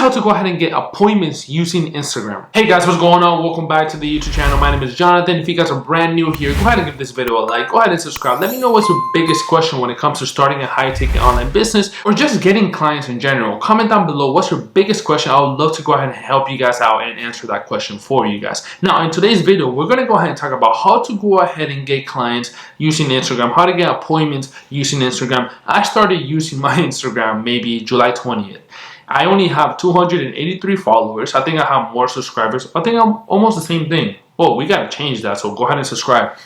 how to go ahead and get appointments using Instagram. Hey guys, what's going on? Welcome back to the YouTube channel. My name is Jonathan. If you guys are brand new here, go ahead and give this video a like. Go ahead and subscribe. Let me know what's your biggest question when it comes to starting a high-ticket online business or just getting clients in general. Comment down below what's your biggest question. I would love to go ahead and help you guys out and answer that question for you guys. Now, in today's video, we're going to go ahead and talk about how to go ahead and get clients using Instagram, how to get appointments using Instagram. I started using my Instagram maybe July 20th. I only have 283 followers. I think I have more subscribers. I think I'm almost the same thing. Oh, we got to change that, so go ahead and subscribe.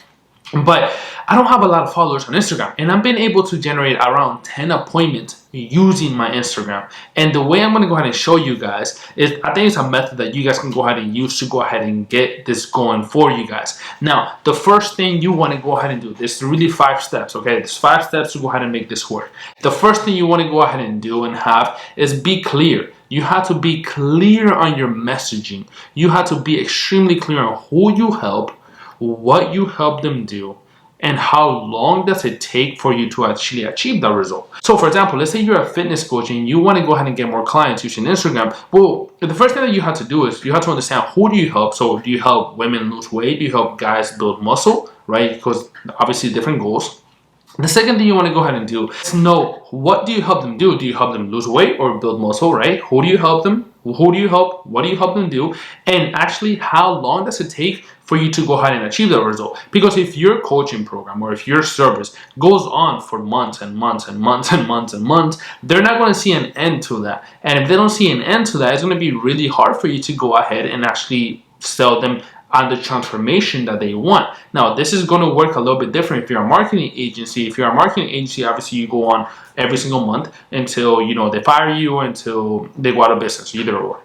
But I don't have a lot of followers on Instagram, and I've been able to generate around 10 appointments using my Instagram. And the way I'm going to go ahead and show you guys is, I think it's a method that you guys can go ahead and use to go ahead and get this going for you guys. Now, the first thing you want to go ahead and do, there's really 5 steps, okay? There's 5 steps to go ahead and make this work. The first thing you want to go ahead and do and have is be clear. You have to be clear on your messaging. You have to be extremely clear on who you help, what you help them do, and how long does it take for you to actually achieve that result. So for example, let's say you're a fitness coach and you want to go ahead and get more clients using Instagram. Well, the first thing that you have to do is you have to understand, who do you help? So do you help women lose weight? Do you help guys build muscle, right? Because obviously different goals. The second thing you want to go ahead and do is know, what do you help them do? Do you help them lose weight or build muscle, right? Who do you help them? Who do you help? What do you help them do? And actually, how long does it take for you to go ahead and achieve that result? Because if your coaching program or if your service goes on for months and months and months and months and months, they're not going to see an end to that. And if they don't see an end to that, it's going to be really hard for you to go ahead and actually sell them on the transformation that they want. Now, this is going to work a little bit different if you're a marketing agency. If you're a marketing agency, obviously you go on every single month until they fire you, until they go out of business, either or.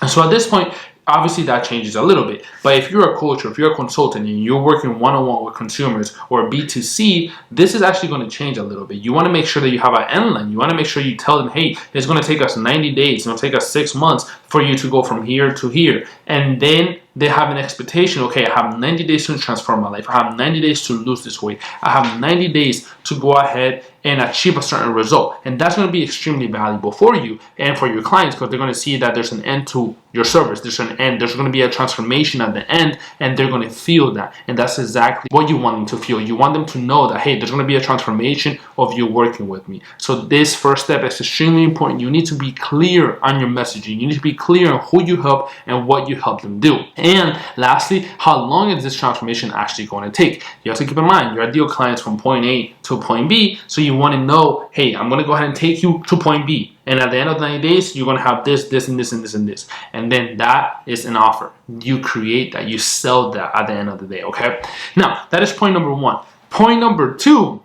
And so at this point, obviously that changes a little bit. But if you're a coach or if you're a consultant and you're working one-on-one with consumers or B2C, this is actually going to change a little bit. You want to make sure that you have an end line. You want to make sure you tell them, hey, it's going to take us 90 days. It's going to take us 6 months for you to go from here to here. And then they have an expectation, okay, I have 90 days to transform my life. I have 90 days to lose this weight. I have 90 days to go ahead and achieve a certain result. And that's going to be extremely valuable for you and for your clients, because they're going to see that there's an end to your service. There's an end. There's going to be a transformation at the end, and they're going to feel that. And that's exactly what you want them to feel. You want them to know that, hey, there's going to be a transformation of you working with me. So this first step is extremely important. You need to be clear on your messaging. You need to be clear on who you help and what you help them do. And lastly, how long is this transformation actually going to take? You have to keep in mind, your ideal clients from point A to point B. So you want to know, hey, I'm going to go ahead and take you to point B. And at the end of 90 days, you're going to have this, this, and this, and this, and this. And then that is an offer. You create that. You sell that at the end of the day, okay? Now, that is point number 1. Point number 2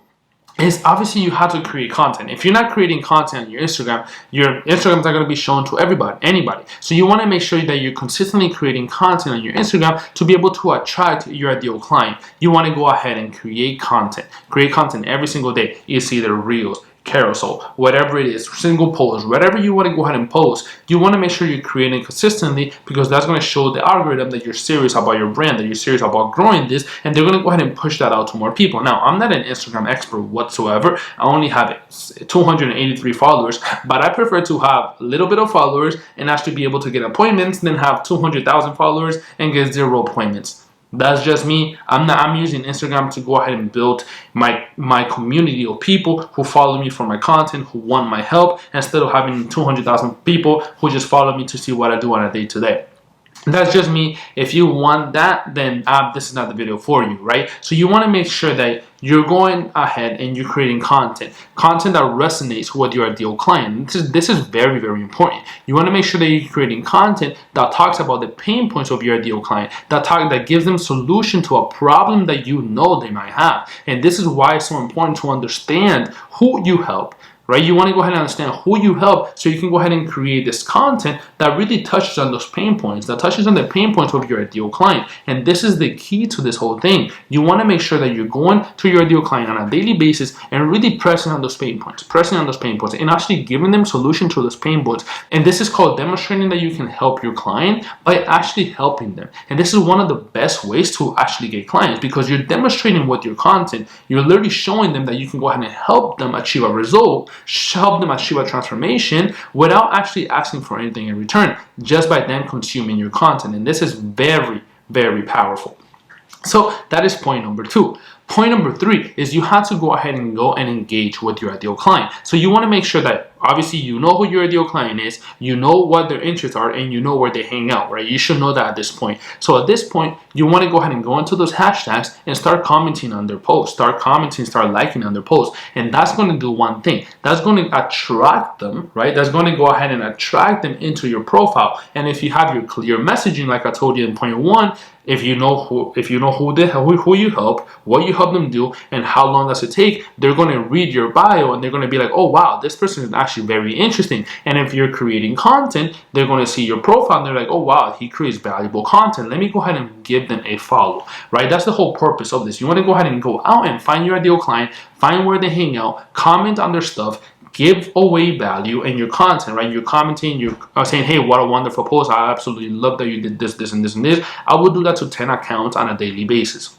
is, obviously you have to create content. If you're not creating content on your Instagram's not going to be shown to anybody. So you want to make sure that you're consistently creating content on your Instagram to be able to attract your ideal client. You want to go ahead and create content. Create content every single day. It's either reels, carousel, whatever it is, single post, whatever you want to go ahead and post, you want to make sure you're creating consistently, because that's going to show the algorithm that you're serious about your brand, that you're serious about growing this, and they're going to go ahead and push that out to more people. Now, I'm not an Instagram expert whatsoever. I only have 283 followers, but I prefer to have a little bit of followers and actually be able to get appointments than have 200,000 followers and get 0 appointments. That's just me. I'm using Instagram to go ahead and build my community of people who follow me for my content, who want my help, instead of having 200,000 people who just follow me to see what I do on a day-to-day. That's just me. If you want that, then this is not the video for you, right? So you want to make sure that you're going ahead and you're creating content that resonates with your ideal client. This is very, very important. You want to make sure that you're creating content that talks about the pain points of your ideal client, that gives them solution to a problem that you know they might have. And this is why it's so important to understand who you help, right? You want to go ahead and understand who you help, so you can go ahead and create this content that really touches on those pain points, that touches on the pain points of your ideal client. And this is the key to this whole thing. You want to make sure that you're going to your ideal client on a daily basis and really pressing on those pain points, and actually giving them solution to those pain points. And this is called demonstrating that you can help your client by actually helping them. And this is one of the best ways to actually get clients, because you're demonstrating with your content. You're literally showing them that you can go ahead and help them achieve a result help them achieve a transformation without actually asking for anything in return, just by them consuming your content. And this is very, very powerful. So that is point number 2. Point number 3 is you have to go ahead and go and engage with your ideal client. So you want to make sure that obviously you know who your ideal client is, you know what their interests are, and you know where they hang out, right? You should know that at this point. So at this point, you want to go ahead and go into those hashtags and start commenting on their posts, start liking on their posts. And that's going to do one thing. That's going to attract them, right? That's going to go ahead and attract them into your profile. And if you have your clear messaging, like I told you in point 1, if you know who you help, what you help them do, and how long does it take, they're going to read your bio and they're going to be like, oh wow, this person is actually very interesting. And if you're creating content, they're going to see your profile and they're like, oh wow, he creates valuable content. Let me go ahead and give them a follow, right? That's the whole purpose of this. You want to go ahead and go out and find your ideal client, find where they hang out, comment on their stuff, give away value in your content, right? You're commenting, you're saying, hey, what a wonderful post. I absolutely love that you did this, this, and this, and this. I would do that to 10 accounts on a daily basis.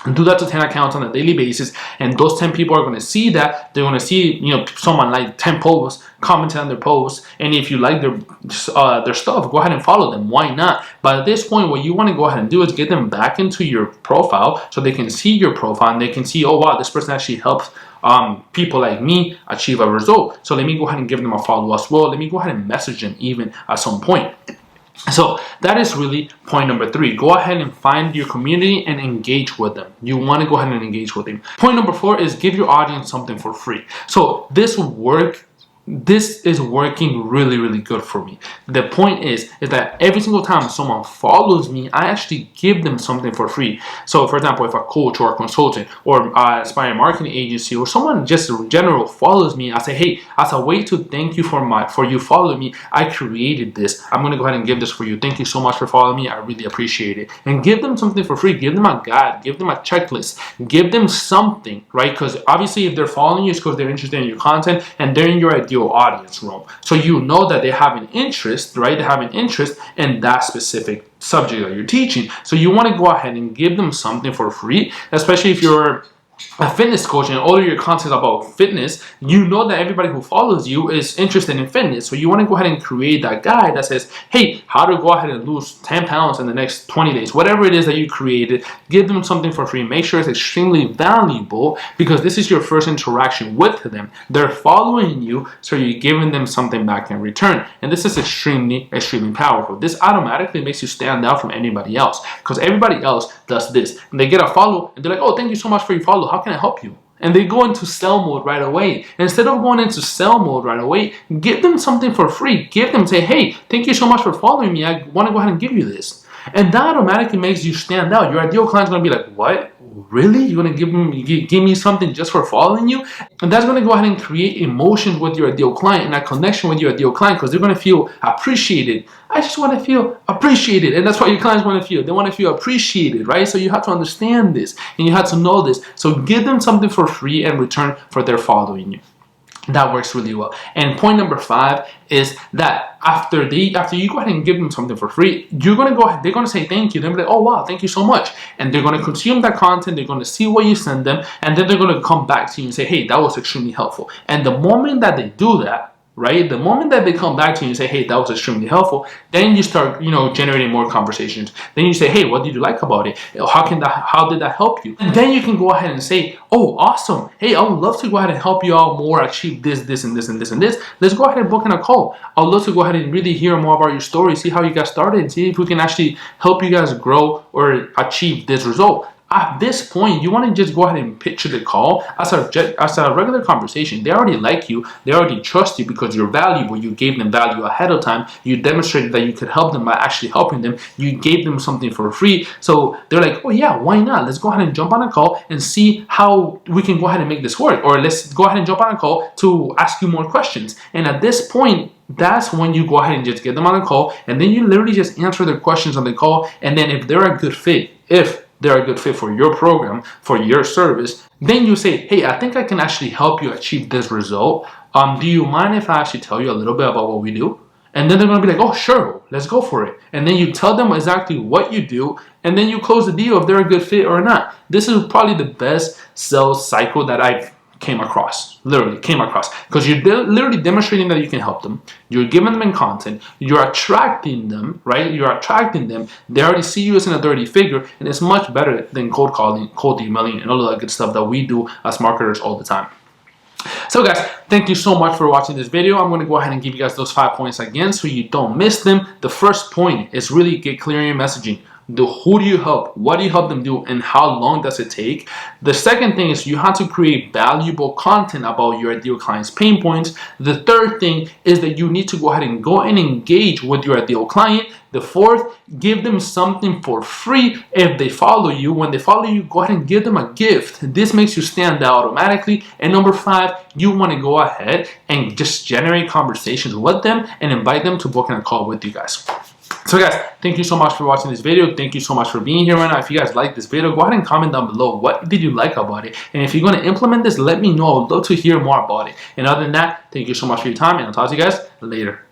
And do that to 10 accounts on a daily basis, and those 10 people are going to see that. They're going to see, someone like 10 posts, commenting on their posts, and if you like their stuff, go ahead and follow them. Why not? But at this point, what you want to go ahead and do is get them back into your profile so they can see your profile and they can see, oh wow, this person actually helps people like me achieve a result. So let me go ahead and give them a follow as well. Let me go ahead and message them even at some point. So that is really point number 3. Go ahead and find your community and engage with them. You want to go ahead and engage with them. Point number 4 is give your audience something for free. So this is working really, really good for me. The point is that every single time someone follows me, I actually give them something for free. So for example, if a coach or a consultant or aspiring marketing agency or someone just in general follows me, I say, hey, as a way to thank you for you following me, I created this. I'm going to go ahead and give this for you. Thank you so much for following me. I really appreciate it. And give them something for free. Give them a guide. Give them a checklist. Give them something, right? Because obviously if they're following you, it's because they're interested in your content and they're in your ideal audience room. So you know that they have an interest, right? They have an interest in that specific subject that you're teaching. So you want to go ahead and give them something for free, especially if you're a fitness coach and all of your content is about fitness. You know that everybody who follows you is interested in fitness. So you want to go ahead and create that guide that says, hey, how to go ahead and lose 10 pounds in the next 20 days. Whatever it is that you created, give them something for free. Make sure it's extremely valuable because this is your first interaction with them. They're following you, so you're giving them something back in return. And this is extremely, extremely powerful. This automatically makes you stand out from anybody else because everybody else does this. And they get a follow and they're like, oh, thank you so much for your follow. How can I help you? And they go into sell mode right away. And instead of going into sell mode right away, give them something for free. Give them, say, hey, thank you so much for following me. I want to go ahead and give you this. And that automatically makes you stand out. Your ideal client's going to be like, what? Really? You're going to give me something just for following you? And that's going to go ahead and create emotions with your ideal client and a connection with your ideal client because they're going to feel appreciated. I just want to feel appreciated. And that's what your clients want to feel. They want to feel appreciated, right? So you have to understand this and you have to know this. So give them something for free in return for their following you. That works really well. And point number 5 is that after you go ahead and give them something for free, they're going to say thank you. They're going to be like, oh wow, thank you so much. And they're going to consume that content. They're going to see what you send them. And then they're going to come back to you and say, hey, that was extremely helpful. And the moment that they do that, right? The moment that they come back to you and say, hey, that was extremely helpful, then you start, generating more conversations. Then you say, hey, what did you like about it? How did that help you? And then you can go ahead and say, oh, awesome. Hey, I would love to go ahead and help you out more, achieve this, this, and this, and this, and this. Let's go ahead and book in a call. I would love to go ahead and really hear more about your story, see how you got started, and see if we can actually help you guys grow or achieve this result. At this point, you want to just go ahead and picture the call as a regular conversation. They already like you. They already trust you because you're valuable. You gave them value ahead of time. You demonstrated that you could help them by actually helping them. You gave them something for free. So they're like, oh yeah, why not? Let's go ahead and jump on a call and see how we can go ahead and make this work. Or let's go ahead and jump on a call to ask you more questions. And at this point, that's when you go ahead and just get them on a call. And then you literally just answer their questions on the call. And then if they're a good fit, they're a good fit for your program, for your service, then you say, hey, I think I can actually help you achieve this result. Do you mind if I actually tell you a little bit about what we do? And then they're going to be like, oh, sure, let's go for it. And then you tell them exactly what you do, and then you close the deal if they're a good fit or not. This is probably the best sales cycle that I've came across, because you're literally demonstrating that you can help them. You're giving them in content. You're attracting them, right? You're attracting them. They already see you as an authority figure, and it's much better than cold calling, cold emailing, and all of that good stuff that we do as marketers all the time. So guys, thank you so much for watching this video. I'm going to go ahead and give you guys those 5 points again so you don't miss them. The first point is really get clear in your messaging. Who do you help? What do you help them do? And how long does it take? The second thing is you have to create valuable content about your ideal client's pain points. The third thing is that you need to go ahead and engage with your ideal client. The fourth, give them something for free if they follow you. When they follow you, go ahead and give them a gift. This makes you stand out automatically. And number 5, you want to go ahead and just generate conversations with them and invite them to book a call with you guys. So guys, thank you so much for watching this video. Thank you so much for being here right now. If you guys like this video, go ahead and comment down below. What did you like about it? And if you're going to implement this, let me know. I'd love to hear more about it. And other than that, thank you so much for your time, and I'll talk to you guys later.